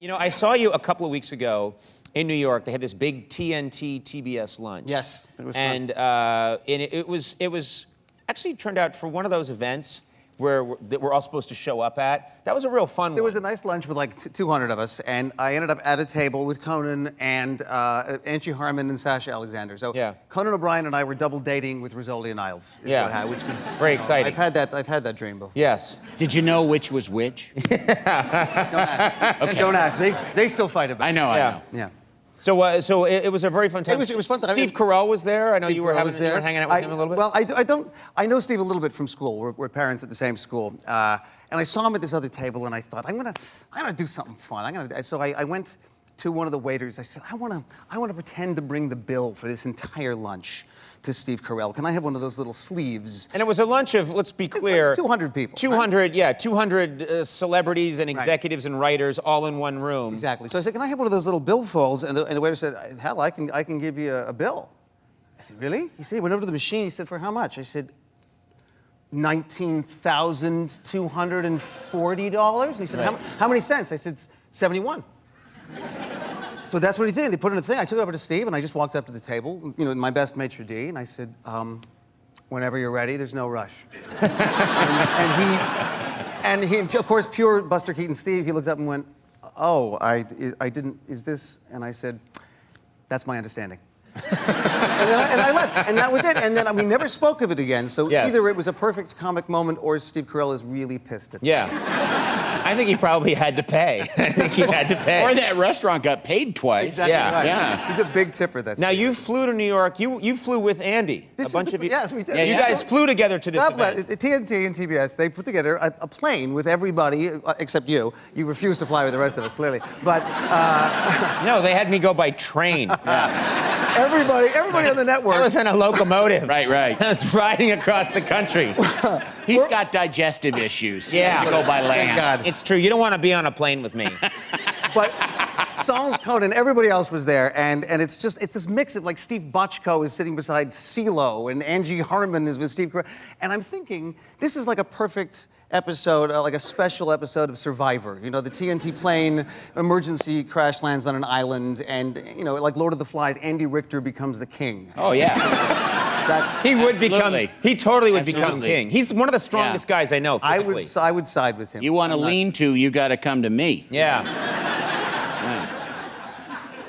You know, I saw you a couple of weeks ago in New York. They had this big TNT TBS lunch. Yes, it was fun. And it was actually turned out for one of those events that we're all supposed to show up at. That was a real fun one. There was a nice lunch with like 200 of us, and I ended up at a table with Conan and Angie Harmon and Sasha Alexander. So yeah. Conan O'Brien and I were double dating with Rizzoli and Niles. Yeah, which was very exciting. I've had that dream before. Yes. Did you know which was which? Don't ask. Okay. Don't ask. They still fight about it. I know. Yeah. So it was a very fun time. It was fun. Steve Carell was there. I know Steve you were there. hanging out with him a little bit. Well, I know Steve a little bit from school. We're parents at the same school. And I saw him at this other table, and I thought, I'm gonna do something fun. So I went to one of the waiters. I said, I wanna pretend to bring the bill for this entire lunch to Steve Carell. Can I have one of those little sleeves? And it was a lunch of, let's be clear, like 200 people. 200, right? Yeah, 200 celebrities and executives and writers all in one room. Exactly. So I said, can I have one of those little bill folds? And the waiter said, hell, I can give you a bill. I said, really? He said, he went over to the machine. He said, for how much? I said, $19,240. And he said, how many cents? I said, 71. So that's what he did. They put in a thing. I took it over to Steve, and I just walked up to the table, you know, my best maitre d', and I said, whenever you're ready, there's no rush. and he, of course, pure Buster Keaton Steve, he looked up and went, oh, I didn't, is this? And I said, that's my understanding. and I left, and that was it. And then we never spoke of it again. So either it was a perfect comic moment, or Steve Carell is really pissed at me. Yeah. I think he probably had to pay. I think he had to pay. Or that restaurant got paid twice. Exactly right. Yeah. He's a big tipper. Now you flew to New York. You flew with Andy. Yes, we did. Yeah, you guys flew together to this event. TNT and TBS, they put together a plane with everybody except you. You refused to fly with the rest of us, clearly. But no, they had me go by train. Yeah. Everybody on the network. I was in a locomotive. Right. I was riding across the country. He's got digestive issues. Yeah. To go by land. Thank God. It's true. You don't want to be on a plane with me. But Songs, Conan, everybody else was there, and it's this mix of, like, Steve Bochco is sitting beside CeeLo, and Angie Harmon is with Steve Carell. And I'm thinking, this is like a perfect episode, like a special episode of Survivor. You know, the TNT plane emergency crash lands on an island, and, you know, like Lord of the Flies, Andy Richter becomes the king. Oh, yeah. He totally would become king. He's one of the strongest guys I know physically. I would side with him. You want to lean to, you got to come to me. Yeah.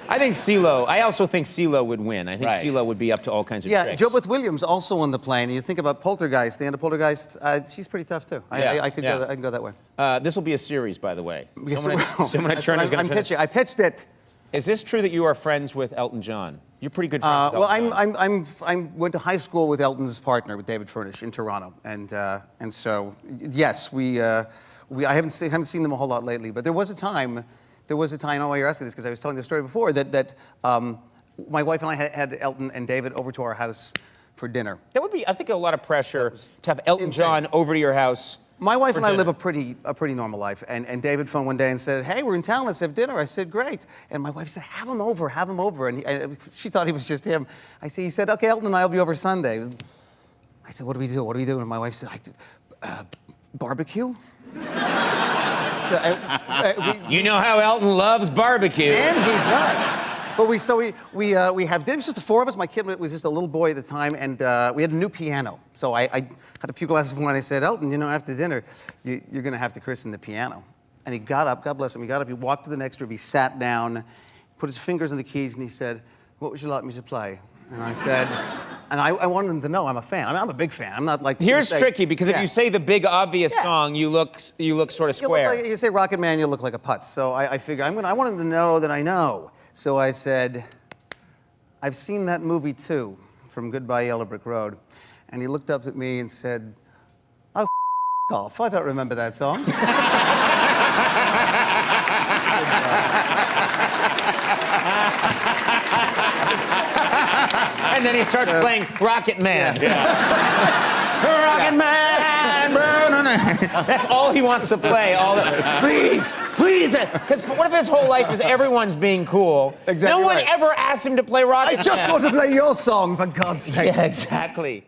I think CeeLo. I also think CeeLo would win. I think CeeLo would be up to all kinds of tricks. Yeah, JoBeth Williams also on the plane. And you think about Poltergeist, the end of Poltergeist. She's pretty tough too. I can go that way. This will be a series, by the way. Yes, someone at Turner's going to pitching. I pitched it. Is this true that you are friends with Elton John? You're pretty good friends with Elton John. I went to high school with Elton's partner, with David Furnish, in Toronto, and so yes, I haven't seen them a whole lot lately, but there was a time. I don't know why you're asking this, because I was telling the story before, that my wife and I had Elton and David over to our house for dinner. That would be, I think, a lot of pressure to have Elton John over to your house. My wife and I live a pretty normal life, and David phoned one day and said, hey, we're in town, let's have dinner. I said, great. And my wife said, have him over. And she thought he was just him. He said, okay, Elton and I will be over Sunday. I said, what do we do? And my wife said, barbecue? You know how Elton loves barbecue. And he does. But we have dinner. It was just the four of us. My kid was just a little boy at the time, and we had a new piano. So I had a few glasses of wine, and I said, Elton, you know, after dinner, you're going to have to christen the piano. And he got up, God bless him, he got up, he walked to the next room, he sat down, put his fingers on the keys, and he said, what would you like me to play? And I said, and I wanted him to know I'm a fan. I mean, I'm a big fan. I'm not like... Here's tricky, because if you say the big obvious song, you look sort of square. You say Rocket Man, you look like a putz. So I figure, I want him to know that I know. So I said, I've seen that movie too, from Goodbye Yellow Brick Road. And he looked up at me and said, oh, off. I don't remember that song. And then he starts playing Rocket Man. Rocket Man! That's all he wants to play. Please! Because what if his whole life is everyone's being cool? Exactly. No one ever asked him to play Rocket Man. I just want to play your song, for God's sake. Yeah, exactly.